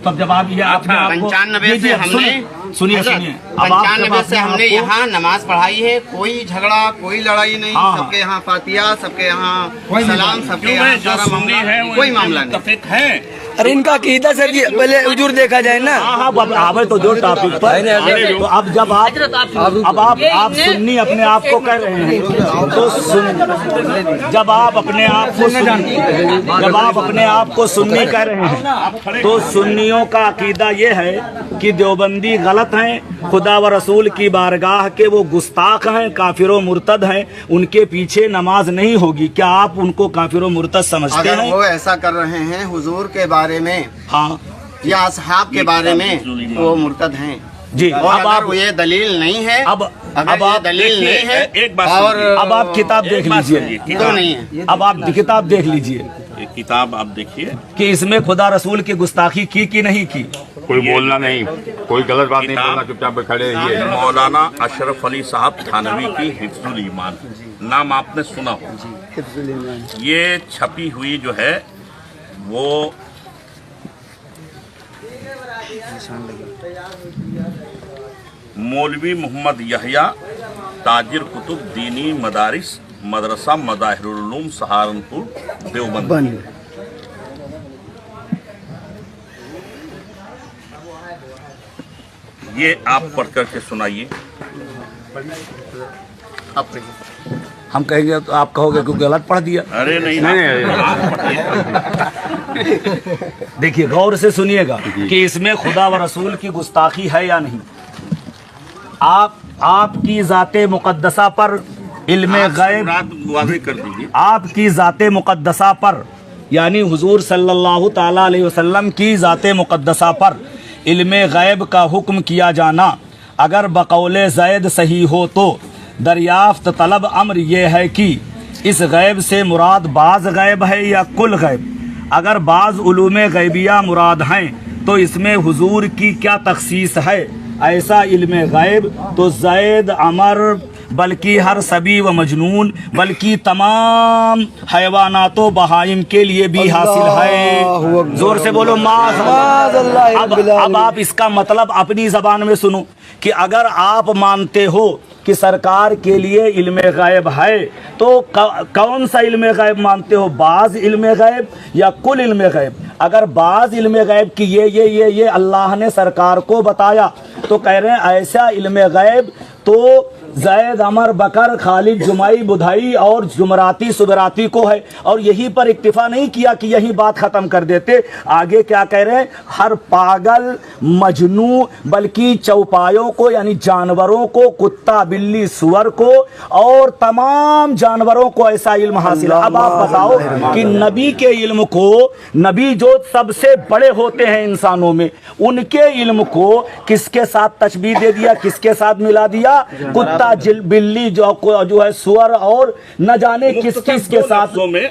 तब जब आप ये आपने 95 से हमने सुनिए 95 से हमने यहाँ नमाज पढ़ाई है, कोई झगड़ा कोई लड़ाई नहीं, सबके यहाँ फातिहा, सबके यहाँ सलाम, सबके यहाँ सारा मामला, कोई मामला नहीं है। अरे इनका अकीदा सर जी पहले हुजूर देखा जाए ना। आवे तो जो टॉपिक पर तो अब जब आप सुन्नी अपने आप को कह रहे हैं तो जब आप अपने आप को सुन्नी कह रहे हैं तो सुन्नियों का अकीदा ये है कि देवबंदी गलत हैं, खुदा व रसूल की बारगाह के वो गुस्ताख हैं, काफिर मुर्तद हैं, उनके पीछे नमाज नहीं होगी। क्या आप उनको काफिर मुर्तद समझते हैं? वो ऐसा कर रहे हैं हुजूर के बारे में, हाँ, या असहाब के बारे में, वो मुर्तद हैं जी। अब आप ये दलील नहीं है, अब आप दलील नहीं है, एक बात और अब आप किताब देख लीजिए, तो नहीं है, अब आप किताब देख लीजिए, किताब आप देखिए कि इसमें खुदा रसूल की गुस्ताखी की कि नहीं की। कोई बोलना नहीं, कोई गलत बात नहीं बोलना, चुपचाप खड़े रहिए। मौलाना अशरफ अली साहब थानवी की हिफ्जुल ईमान, नाम आपने सुना हो। ये छपी हुई जो है वो मौलवी मोहम्मद यहया ताजिर कुतुब दीनी मदारिस मदरसा मदाहिरुल उलूम सहारनपुर देवबंद। ये आप पढ़ करके सुनाइए। हम कहेंगे तो आप कहोगे कि गलत पढ़ दिया। अरे नहीं, देखिए गौर से सुनिएगा कि इसमें खुदा व रसूल की गुस्ताखी है या नहीं। आपकी ज़ाते मुक़द्दसा पर इल्मे गैब वाज़ेह कर दीजिए। आपकी ज़ाते मुक़द्दसा पर यानी हुजूर सल्लल्लाहु ताला अलैहि वसल्लम की ज़ाते मुक़द्दसा पर इल्मे गैब का हुक्म किया जाना अगर बकौले ज़ैद सही हो तो दरियाफ्त तलब अम्र ये है कि इस गैब से मुराद बाज़ गैब है या कुल गैब। अगर बाज़ उलूमे गैबिया मुराद हैं तो इसमें हुजूर की क्या तख़सीस है। ऐसा इल्मे गैब तो ज़ैद अमर बल्कि हर सभी व मजनून बल्कि तमाम हैवानातो बहाइम के लिए भी हासिल है। जोर से बोलो माज़अल्लाह। अब आप इसका मतलब अपनी ज़बान में सुनो कि अगर आप मानते हो कि सरकार के लिए इल्मे गैब है तो कौन सा इल्मे गैब मानते हो, बाज़ इल्मे गैब या कुल इल्मे गैब। अगर बाज़ इल्मे गैब की ये अल्लाह ने सरकार को बताया तो कह रहे हैं ऐसा इल्मे गैब तो ज़ैद अमर बकर खालिद जुमाई बुधाई और जुमराती सुबराती को है। और यहीं पर इक्तिफा नहीं किया कि यही बात ख़त्म कर देते, आगे क्या कह रहे हैं, हर पागल मजनू बल्कि चौपायों को यानी जानवरों को, कुत्ता बिल्ली सुअर को और तमाम जानवरों को ऐसा इल्म हासिल है। अब आप बताओ कि नबी के इल्म को, नबी जो सबसे बड़े होते हैं इंसानों में, उनके इल्म को किसके साथ तशबीह दे दिया, किसके साथ मिला दिया, कुत्ता बिल्ली जो है सुअर और न जाने किस किस के साथ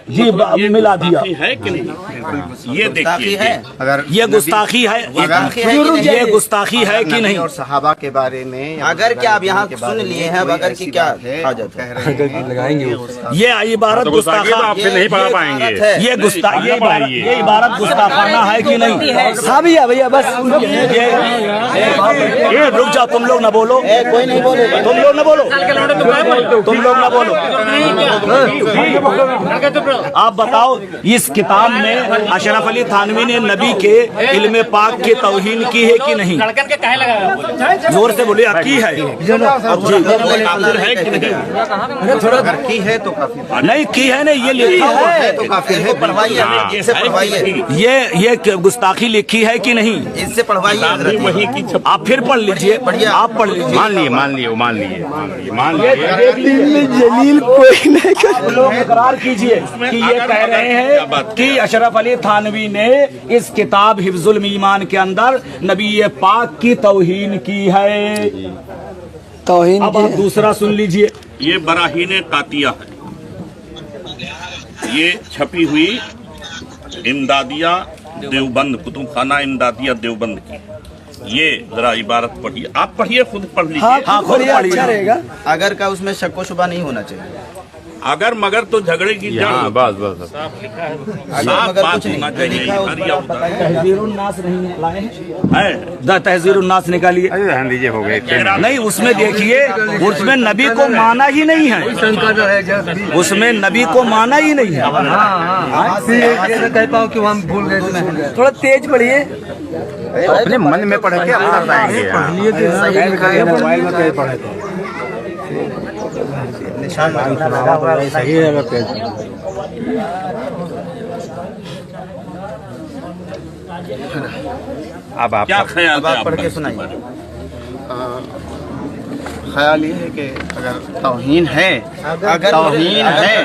जी मिला दिया है कि नहीं। ये देखिए अगर ये गुस्ताखी है, ये गुस्ताखी है कि नहीं। और सहाबा के बारे में अगर क्या आप यहाँ सुन लिए हैं, अगर की क्या ये इबारत गुस्ताखा आपसे नहीं पढ़ा पाएंगे। ये इबारत गुस्ताखाना है कि नहीं। हाँ भैया बस ये रुक जाओ, तुम लोग न बोलो, कोई नहीं बोले, तुम लोग न बोलो, तुम लोग न बोलो। आप बताओ इस किताब में अशरफ अली थानवी ने नबी के इल्मे पाक की तौहीन की है कि नहीं। जोर से बोलिए, की है थोड़ा की है तो काफी नहीं की है नहीं, ये लिखा हुआ है तो काफी है, पढ़वाइए, ये गुस्ताखी लिखी है कि नहीं, इससे पढ़वाइए। वही की आप फिर पढ़ लीजिए, आप पढ़ लीजिए। मान लिए जलील कोई नहीं कर। लोग इकरार कीजिए कि ये कह रहे हैं कि अशरफ अली थानवी ने इस किताब हिफ्जुल ईमान के अंदर नबी पाक की तौहीन की है। तौहीन अब आप दूसरा सुन लीजिए। ये बराहीन तातिया है, ये छपी हुई इमदादिया देवबंद, कुतुबखाना इमदादिया देवबंद की। ये जरा इबारत पढ़िए, आप पढ़िए, खुद पढ़ लीजिए। हाँ खुद पढ़िए, अच्छा रहेगा। अगर का उसमें शक व शुबा नहीं होना चाहिए। अगर मगर तो झगड़े की जड़ हाँ बस बस बस। साफ बात होना चाहिए इधर या उधर तहजीरुन्नास नहीं लाए हैं, तहजीरुन्नास निकालिए। अरे रहने दीजिए, हो गए इतने। नहीं, उसमें देखिए, उसमें नबी को माना ही नहीं है, उसमें नबी को माना ही नहीं है। कह पाऊँ कि हम भूल गए, थोड़ा तेज पढ़िए। अपने मन में पढ़ के अपना बताएंगे। सही है अब आप क्या ख्याल है पढ़ के सुनाइए। ख्याल ये है कि अगर तौहीन है, अगर तौहीन है,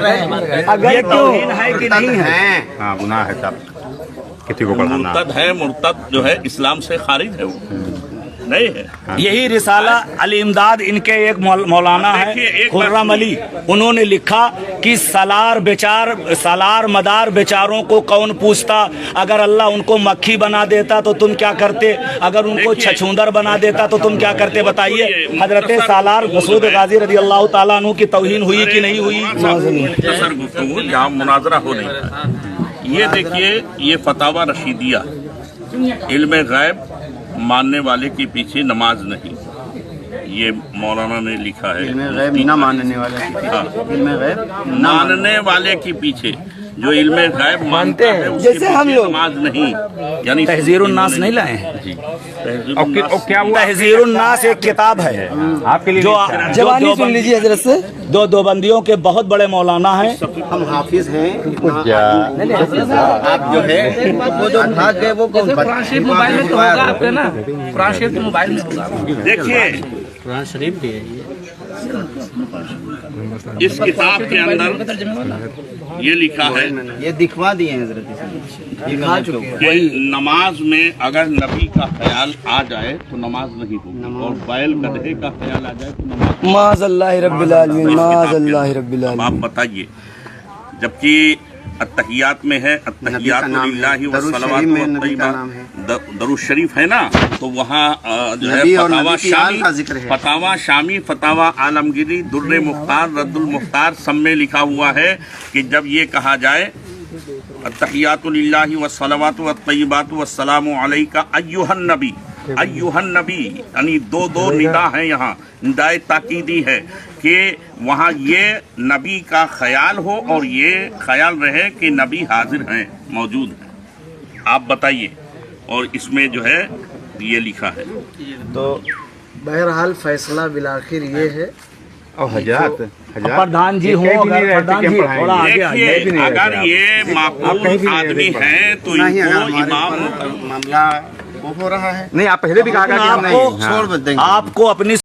अगर तौहीन है कि नहीं है, हाँ गुनाह है साहब किसी को पढ़ाना। मुर्तद है, मुर्तद जो है इस्लाम से खारिज है, वो नहीं है। यही रिसाला अल इमदाद इनके एक मौलाना देखिए, है एक बात खुर्रम अली, उन्होंने लिखा कि सालार मदार बेचारों को कौन पूछता, अगर अल्लाह उनको मक्खी बना देता तो तुम क्या करते, अगर उनको देखिए, छछूंदर बना देता तो तुम क्या करते, बताइए। हजरत मुख्तसर सालार मसूद गाजी रजी अल्लाह ताला अन्हु की तौहीन हुई कि नहीं हुई? मुख्तसर गुफ्तगू जहाँ मुनाजरा हो नहीं है। ये देखिए, ये फतावा रशीदिया, इल्म गैब मानने वाले के पीछे नमाज नहीं, ये मौलाना ने लिखा है। इल्म गैब न मानने वाले, हाँ, इल्म गैब मानने वाले के पीछे जो इल्म गैब मानते हैं उसके जैसे हम पीछे लोग। नमाज नहीं, यानी तहजीरुन्नास नहीं लाए हैं। जी, और क्या हुआ? तहजीरुन्नास एक किताब है आपके लिए जो जवानी सुन लीजिए हजरत से। दो बंदियों के बहुत बड़े मौलाना हैं। हम हाफिज हैं। क्या आप जो है वो जो भाग गए वो कौन? कुरान शरीफ मोबाइल में तो होगा आपके ना, कुरान शरीफ तो मोबाइल में होगा। देखिए, कुरान शरीफ भी है इस किताब के अंदर ये लिखा है ये दिखवा दिए हैं हजरत, दिखा चुके हैं। कि नमाज में अगर नबी का ख्याल आ जाए तो नमाज नहीं होगी, और बैल गधे का ख्याल आ जाए तो नमाज। माज़अल्लाह रब्बिल आलमीन, माज़अल्लाह रब्बिल अब आप आलमीन। बताइए, जबकि अत्तहियात में है अत्तहियात लिल्लाहि व सलावत व तय्यबात, दरूद शरीफ है ना, तो वहाँ जो है नबी और फतावा नबी की आल का जिक्र है। फतावा शामी, फतावा आलमगिरी, दुर्र मुख्तार, रद्दुल मुख्तार, सब में लिखा हुआ है कि जब ये कहा जाए अत्तहियातु लिल्लाहि व सलावत व तय्यबात व सलामु अलैका अय्युहन नबी, अय्युहन नबी, यानी दो निदा है यहाँ, निदाए ताकीदी है कि वहाँ ये नबी का ख्याल हो और ये ख्याल रहे कि नबी हाजिर हैं, मौजूद हैं। आप बताइए, और इसमें जो है ये लिखा है। तो बहरहाल फैसला बिलाखिर ये है। और हजरत प्रधान जी हो, अगर प्रधान जी थोड़ा आगे आइए। देखिए, अगर ये माकूल आदमी हैं तो नहीं, इनको अगर इमाम हमारे मामला वो हो रहा है, नहीं, आप पहले भी कहा कि हम नहीं, आपको छोड़ देंगे। आपको अपनी